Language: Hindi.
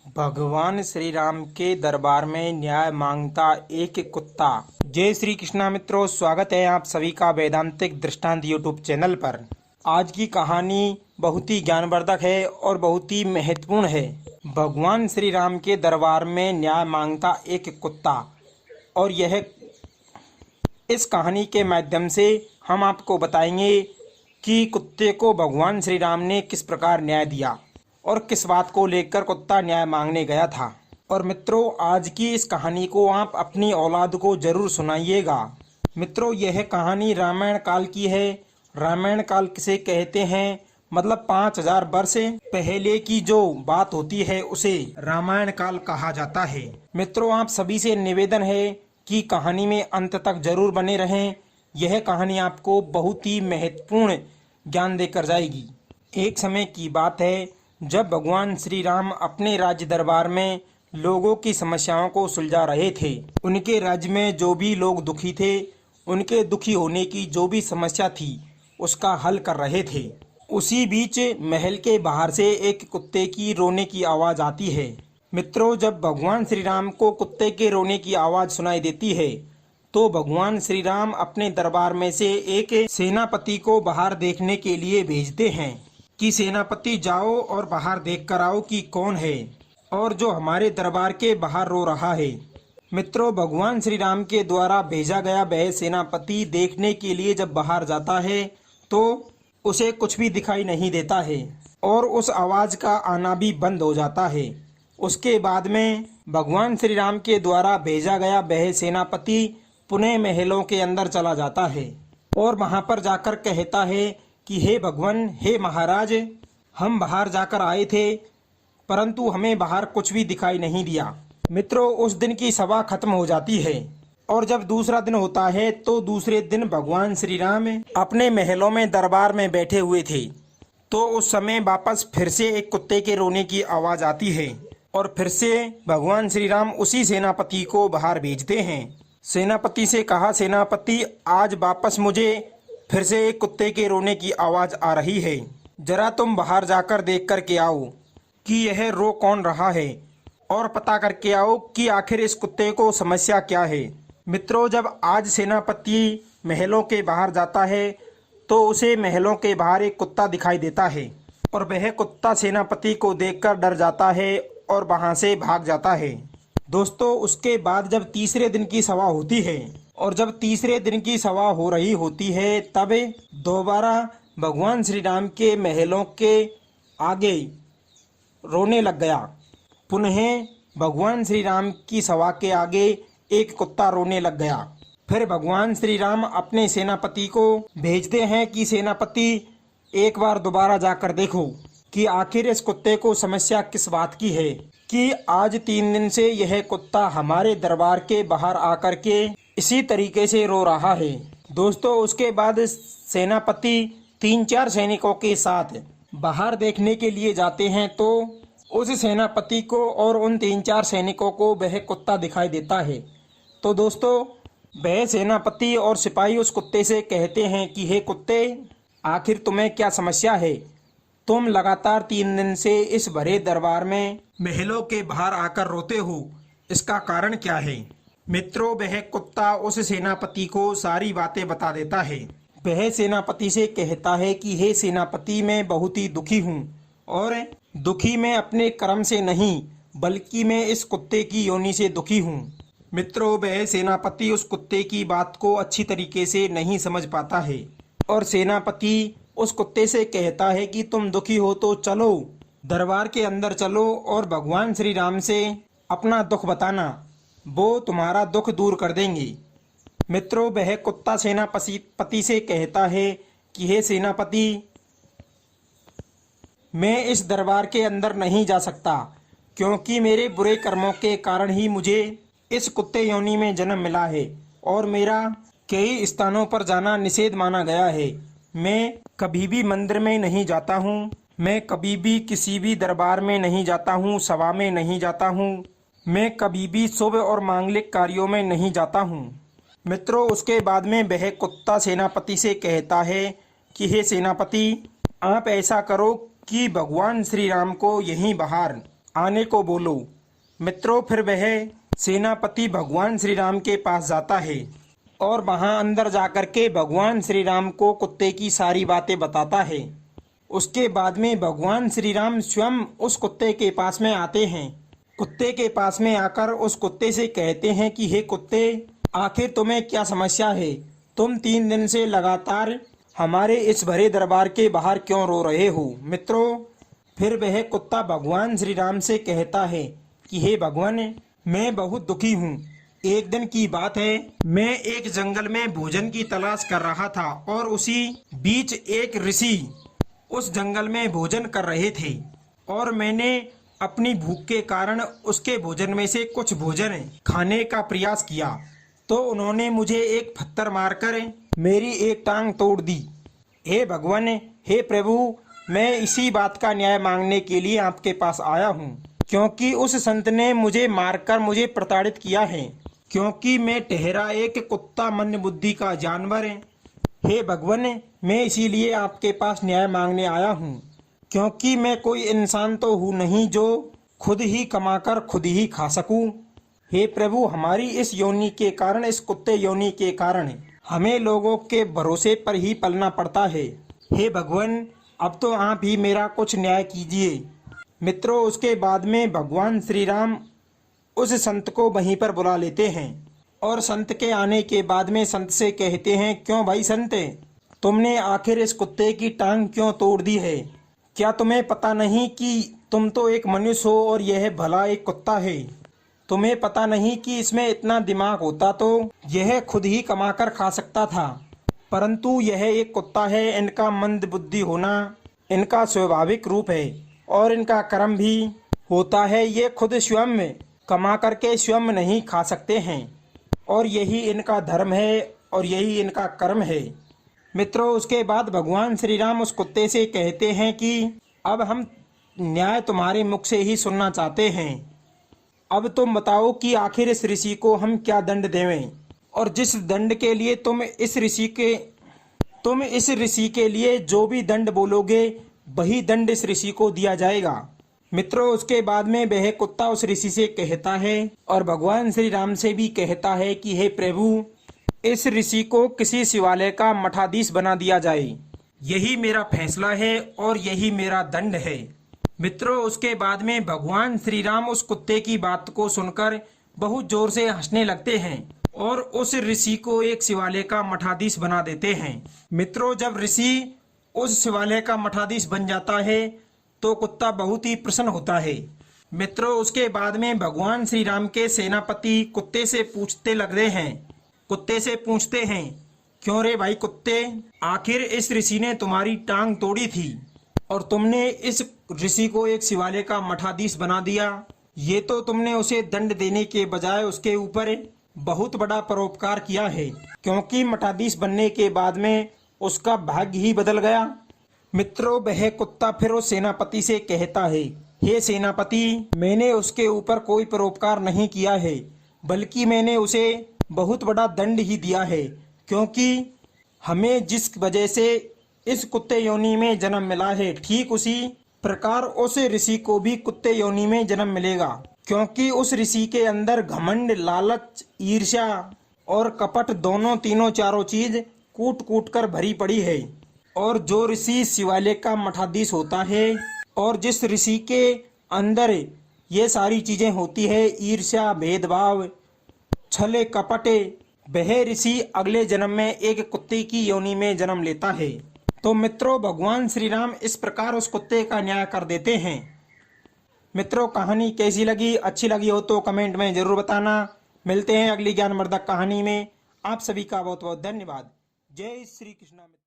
भगवान श्री राम के दरबार में न्याय मांगता एक कुत्ता। जय श्री कृष्णा मित्रों, स्वागत है आप सभी का वेदांतिक दृष्टांत यूट्यूब चैनल पर। आज की कहानी बहुत ही ज्ञानवर्धक है और बहुत ही महत्वपूर्ण है। भगवान श्री राम के दरबार में न्याय मांगता एक कुत्ता। और यह इस कहानी के माध्यम से हम आपको बताएंगे कि कुत्ते को भगवान श्री राम ने किस प्रकार न्याय दिया और किस बात को लेकर कुत्ता न्याय मांगने गया था। और मित्रों, आज की इस कहानी को आप अपनी औलाद को जरूर सुनाइएगा। मित्रों, यह कहानी रामायण काल की है। रामायण काल किसे कहते हैं, मतलब 5000 वर्ष पहले की जो बात होती है उसे रामायण काल कहा जाता है। मित्रों, आप सभी से निवेदन है कि कहानी में अंत तक जरूर बने रहें। यह कहानी आपको बहुत ही महत्वपूर्ण ज्ञान देकर जाएगी। एक समय की बात है जब भगवान श्री राम अपने राज्य दरबार में लोगों की समस्याओं को सुलझा रहे थे। उनके राज्य में जो भी लोग दुखी थे, उनके दुखी होने की जो भी समस्या थी उसका हल कर रहे थे। उसी बीच महल के बाहर से एक कुत्ते की रोने की आवाज़ आती है। मित्रों, जब भगवान श्री राम को कुत्ते के रोने की आवाज़ सुनाई देती है तो भगवान श्री राम अपने दरबार में से एक सेनापति को बाहर देखने के लिए भेजते हैं कि सेनापति जाओ और बाहर देख कर आओ कि कौन है और जो हमारे दरबार के बाहर रो रहा है। मित्रों, भगवान श्री राम के द्वारा भेजा गया वह सेनापति देखने के लिए जब बाहर जाता है तो उसे कुछ भी दिखाई नहीं देता है और उस आवाज़ का आना भी बंद हो जाता है। उसके बाद में भगवान श्री राम के द्वारा भेजा गया वह सेनापति पुनः महलों के अंदर चला जाता है और वहाँ पर जाकर कहता है कि हे भगवान, हे महाराज, हम बाहर जाकर आए थे परंतु हमें बाहर कुछ भी दिखाई नहीं दिया। मित्रों, उस दिन की सभा खत्म हो जाती है और जब दूसरा दिन होता है तो दूसरे दिन भगवान श्री राम अपने महलों में दरबार में बैठे हुए थे। तो उस समय वापस फिर से एक कुत्ते के रोने की आवाज़ आती है और फिर से भगवान श्री राम उसी सेनापति को बाहर भेजते हैं। सेनापति से कहा, सेनापति, आज वापस मुझे फिर से एक कुत्ते के रोने की आवाज़ आ रही है। जरा तुम बाहर जाकर देख कर के आओ कि यह रो कौन रहा है और पता करके आओ कि आखिर इस कुत्ते को समस्या क्या है। मित्रों, जब आज सेनापति महलों के बाहर जाता है तो उसे महलों के बाहर एक कुत्ता दिखाई देता है और वह कुत्ता सेनापति को देखकर डर जाता है और वहाँ से भाग जाता है। दोस्तों, उसके बाद जब तीसरे दिन की सभा होती है और जब तीसरे दिन की सभा हो रही होती है तब दोबारा भगवान श्री राम के महलों के आगे रोने लग गया। पुनः भगवान श्री राम की सभा के आगे एक कुत्ता रोने लग गया। फिर भगवान श्री राम अपने सेनापति को भेजते हैं कि सेनापति, एक बार दोबारा जाकर देखो कि आखिर इस कुत्ते को समस्या किस बात की है कि आज 3 दिन से यह कुत्ता हमारे दरबार के बाहर आकर के इसी तरीके से रो रहा है। दोस्तों, उसके बाद सेनापति 3-4 सैनिकों के साथ बाहर देखने के लिए जाते हैं तो उस सेनापति को और उन 3-4 सैनिकों को वह कुत्ता दिखाई देता है। तो दोस्तों, वह सेनापति और सिपाही उस कुत्ते से कहते हैं कि हे कुत्ते, आखिर तुम्हें क्या समस्या है? तुम लगातार 3 दिन से इस भरे दरबार में महलों के बाहर आकर रोते हो, इसका कारण क्या है? मित्रों, वह कुत्ता उस सेनापति को सारी बातें बता देता है। वह सेनापति से कहता है कि हे सेनापति, मैं बहुत ही दुखी हूँ और दुखी मैं अपने कर्म से नहीं बल्कि मैं इस कुत्ते की योनि से दुखी हूँ। मित्रों, वह सेनापति उस कुत्ते की बात को अच्छी तरीके से नहीं समझ पाता है और सेनापति उस कुत्ते से कहता है कि तुम दुखी हो तो चलो दरबार के अंदर चलो और भगवान श्री राम से अपना दुख बताना, वो तुम्हारा दुख दूर कर देंगे। मित्रों, वह कुत्ता सेनापति से कहता है कि हे सेनापति, मैं इस दरबार के अंदर नहीं जा सकता क्योंकि मेरे बुरे कर्मों के कारण ही मुझे इस कुत्ते योनि में जन्म मिला है और मेरा कई स्थानों पर जाना निषेध माना गया है। मैं कभी भी मंदिर में नहीं जाता हूँ, मैं कभी भी किसी भी दरबार में नहीं जाता हूँ, सभा में नहीं जाता हूँ, मैं कभी भी शुभ और मांगलिक कार्यों में नहीं जाता हूँ। मित्रों, उसके बाद में वह कुत्ता सेनापति से कहता है कि हे सेनापति, आप ऐसा करो कि भगवान श्री राम को यहीं बाहर आने को बोलो। मित्रों, फिर वह सेनापति भगवान श्री राम के पास जाता है और वहां अंदर जाकर के भगवान श्री राम को कुत्ते की सारी बातें बताता है। उसके बाद में भगवान श्री राम स्वयं उस कुत्ते के पास में आते हैं। कुत्ते के पास में आकर उस कुत्ते से कहते हैं कि हे कुत्ते, आखिर तुम्हें क्या समस्या है? तुम 3 दिन से लगातार हमारे इस भरे दरबार के बाहर क्यों रो रहे हो? मित्रों, फिर वह कुत्ता भगवान श्री राम से कहता है कि हे भगवान, मैं बहुत दुखी हूँ। एक दिन की बात है, मैं एक जंगल में भोजन की तलाश कर रहा था और उसी बीच एक ऋषि उस जंगल में भोजन कर रहे थे और मैंने अपनी भूख के कारण उसके भोजन में से कुछ भोजन खाने का प्रयास किया, तो उन्होंने मुझे एक पत्थर मारकर मेरी एक टांग तोड़ दी। हे भगवान, हे प्रभु, मैं इसी बात का न्याय मांगने के लिए आपके पास आया हूँ, क्योंकि उस संत ने मुझे मारकर मुझे प्रताड़ित किया है, क्योंकि मैं ठहरा एक कुत्ता मंद बुद्धि का जानवर। हे भगवान, मैं इसीलिए आपके पास न्याय मांगने आया हूँ, क्योंकि मैं कोई इंसान तो हूँ नहीं जो खुद ही कमाकर खुद ही खा सकूं। हे प्रभु, हमारी इस योनि के कारण, इस कुत्ते योनि के कारण हमें लोगों के भरोसे पर ही पलना पड़ता है। हे भगवान, अब तो आप ही मेरा कुछ न्याय कीजिए। मित्रों, उसके बाद में भगवान श्री राम उस संत को वहीं पर बुला लेते हैं और संत के आने के बाद में संत से कहते हैं, क्यों भाई संत, तुमने आखिर इस कुत्ते की टांग क्यों तोड़ दी है? क्या तुम्हें पता नहीं कि तुम तो एक मनुष्य हो और यह भला एक कुत्ता है? तुम्हें पता नहीं कि इसमें इतना दिमाग होता तो यह खुद ही कमाकर खा सकता था, परंतु यह एक कुत्ता है। इनका मंद बुद्धि होना इनका स्वाभाविक रूप है और इनका कर्म भी होता है। ये खुद स्वयं कमा करके स्वयं नहीं खा सकते हैं और यही इनका धर्म है और यही इनका कर्म है। मित्रों, उसके बाद भगवान श्री राम उस कुत्ते से कहते हैं कि अब हम न्याय तुम्हारे मुख से ही सुनना चाहते हैं। अब तुम बताओ कि आखिर इस ऋषि को हम क्या दंड देवें, और जिस दंड के लिए तुम इस ऋषि के लिए जो भी दंड बोलोगे वही दंड इस ऋषि को दिया जाएगा। मित्रों, उसके बाद में वह कुत्ता उस ऋषि से कहता है और भगवान श्री राम से भी कहता है कि हे प्रभु, इस ऋषि को किसी शिवालय का मठाधीश बना दिया जाए। यही मेरा फैसला है और यही मेरा दंड है। मित्रों, उसके बाद में भगवान श्री राम उस कुत्ते की बात को सुनकर बहुत जोर से हंसने लगते हैं और उस ऋषि को एक शिवालय का मठाधीश बना देते हैं। मित्रों, जब ऋषि उस शिवालय का मठाधीश बन जाता है तो कुत्ता बहुत ही प्रसन्न होता है। मित्रों, उसके बाद में भगवान श्री राम के सेनापति कुत्ते से पूछते हैं, क्यों रे भाई कुत्ते, आखिर इस ऋषि ने तुम्हारी टांग तोड़ी थी और तुमने इस ऋषि को एक शिवालय का मठाधीश बना दिया। ये तो तुमने उसे दंड देने के बजाय उसके ऊपर बहुत बड़ा परोपकार किया है, क्योंकि मठाधीश बनने के बाद में उसका भाग्य ही बदल गया। मित्रों, वह कुत्ता फिर उस सेनापति से कहता है, हे सेनापति, मैंने उसके ऊपर कोई परोपकार नहीं किया है, बल्कि मैंने उसे बहुत बड़ा दंड ही दिया है, क्योंकि हमें जिस वजह से इस कुत्ते योनि में जन्म मिला है, ठीक उसी प्रकार उस ऋषि को भी कुत्ते योनि में जन्म मिलेगा, क्योंकि उस ऋषि के अंदर घमंड, लालच, ईर्ष्या और कपट तीनों चारों चीज कूट कूट कर भरी पड़ी है। और जो ऋषि शिवालय का मठाधीश होता है और जिस ऋषि के अंदर ये सारी चीजें होती है, ईर्ष्या, भेदभाव, छले, कपटे, वह ऋषि अगले जन्म में एक कुत्ते की योनि में जन्म लेता है। तो मित्रों, भगवान श्री राम इस प्रकार उस कुत्ते का न्याय कर देते हैं। मित्रों, कहानी कैसी लगी? अच्छी लगी हो तो कमेंट में जरूर बताना। मिलते हैं अगली ज्ञानवर्धक कहानी में। आप सभी का बहुत बहुत धन्यवाद। जय श्री कृष्ण।